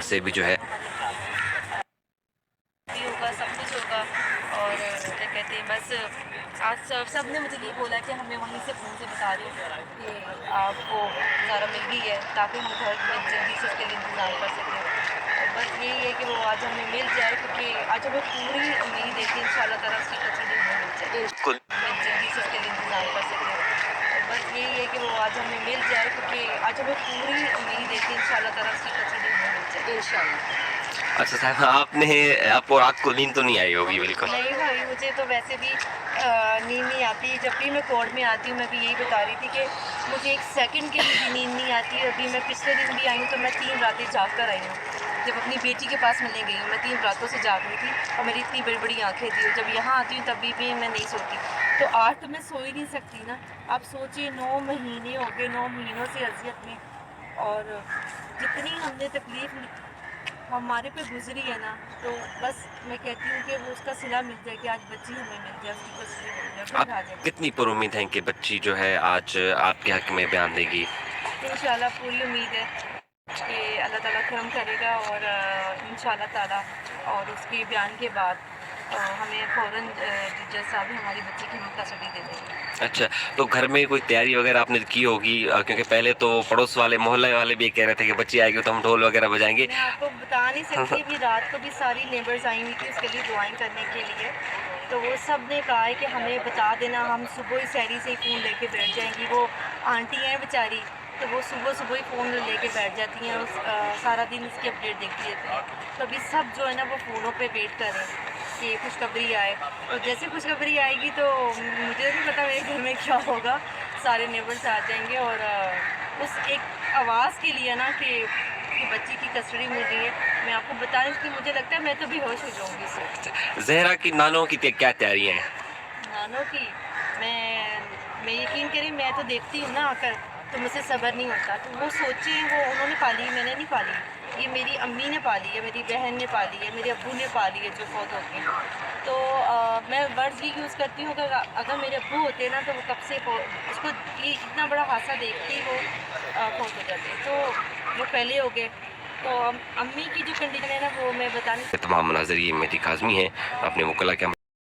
سے بھی جو ہے ہوگا، سب کچھ ہوگا. اور کیا کہتے ہیں، بس آج سب نے مجھے یہ بولا کہ ہمیں وہیں سے فون سے بتا دو کہ آپ کو زارا مل گئی ہے، تاکہ ہم گھر میں جلدی سے اس کے لیے انتظام کر سکیں. اور بس یہی ہے کہ وہ آج ہمیں مل جائے، کیونکہ آج ہمیں پوری امید ہے کہ ان شاء اللہ تعالیٰ اس کی کسٹڈی ہمیں مل جائے، ہمیں جلدی سے اس کے لیے انتظام کر سکیں. اور بس یہی ہے کہ وہ آج ہمیں مل جائے، کیونکہ آج ہمیں پوری امید ہے کہ ان شاء اللہ تعالیٰ اس کی کسٹڈی ہمیں مل جائے ان شاء اللہ. اچھا صاحب، آپ کو رات کو نیند تو نہیں آئی ہوگی بالکل؟ نہیں بھائی، مجھے تو ویسے بھی نیند نہیں آتی. جب بھی میں کورٹ میں آتی ہوں، میں بھی یہی بتا رہی تھی کہ مجھے ایک سیکنڈ کے لیے بھی نیند نہیں آتی. ابھی میں پچھلے دن بھی آئی ہوں تو میں 3 راتیں جاگ کر آئی ہوں. جب اپنی بیٹی کے پاس ملنے گئی ہوں، میں 3 راتوں سے جاگ رہی تھی اور میری اتنی بڑی بڑی آنکھیں تھیں. اور جب یہاں آتی ہوں تبھی بھی میں نہیں سوتی. تو آج تو میں سو ہی نہیں سکتی نا. آپ سوچیے 9 مہینے ہو گئے، 9 مہینوں سے اذیت میں، اور جتنی ہم نے تکلیف ہمارے پہ گزری ہے نا، تو بس میں کہتی ہوں کہ وہ اس کا صلہ مل جائے کہ آج بچی ہمیں مل جائے، اس کی کسٹڈی مل جائے، پھر آپ کھا جائے. کتنی پر امید ہیں کہ بچی جو ہے آج آپ کے حق میں بیان دے گی؟ انشاءاللہ پوری امید ہے کہ اللہ تعالیٰ کرم کرے گا، اور انشاءاللہ تعالیٰ اور اس کے بیان کے بعد ہمیں فوراً جج صاحب ہماری بچی کی کسٹڈی دے دیں گے. اچھا، تو گھر میں کوئی تیاری وغیرہ آپ نے کی ہوگی؟ کیونکہ پہلے تو پڑوس والے، محلے والے بھی کہہ رہے تھے کہ بچی آئے گی تو ہم ڈھول وغیرہ بجائیں گے. میں آپ کو بتا نہیں سکتی. ابھی رات کو بھی ساری نیبرز آئی ہوئی تھی اس کے لیے دعائیں کرنے کے لیے. تو وہ سب نے کہا ہے کہ ہمیں بتا دینا، ہم صبح ہی سحری سے ہی فون لے کے بیٹھ جائیں گی. وہ آنٹی ہیں بیچاری، تو وہ صبح صبح ہی فون لے کے بیٹھ جاتی ہیں، سارا دن اس کی اپڈیٹ دیکھتی رہتی ہیں. تو ابھی سب جو ہے نا وہ فونوں پہ ویٹ کر رہے ہیں کہ خوشخبری آئے. اور جیسے خوشخبری آئے گی تو مجھے نہیں پتا میرے گھر میں کیا ہوگا. سارے نیبرز آ جائیں گے، اور اس ایک آواز کے لیے نا کہ بچی کی کسٹڈی مل گئی ہے، میں آپ کو بتا رہی ہوں کہ مجھے لگتا ہے میں تو بے ہوش ہو جاؤں گی اس وقت. زہرا کی نانوں کی کیا تیاریاں ہیں؟ نانوں کی میں یقین کریں، میں تو دیکھتی ہوں نا آ کر تو مجھ سے صبر نہیں ہوتا. تو وہ سوچیں، وہ انہوں نے پالی، میں نے نہیں پالی. یہ میری امی نے پالی ہے، میری بہن نے پالی ہے، میرے ابو نے پالی ہے جو فوت ہوتے ہیں. تو میں ورڈز یہ یوز کرتی ہوں کہ اگر میرے ابو ہوتے نا تو وہ کب سے اس کو یہ اتنا بڑا حادثہ دیکھتے ہی وہ فوت ہو جاتے. تو وہ پہلے ہو گئے. تو امی کی جو کنڈیشن ہے نا وہ میں بتا نہیں. تمام مناظر یہ مہدی کاظمی ہیں، اپنے وکلا کے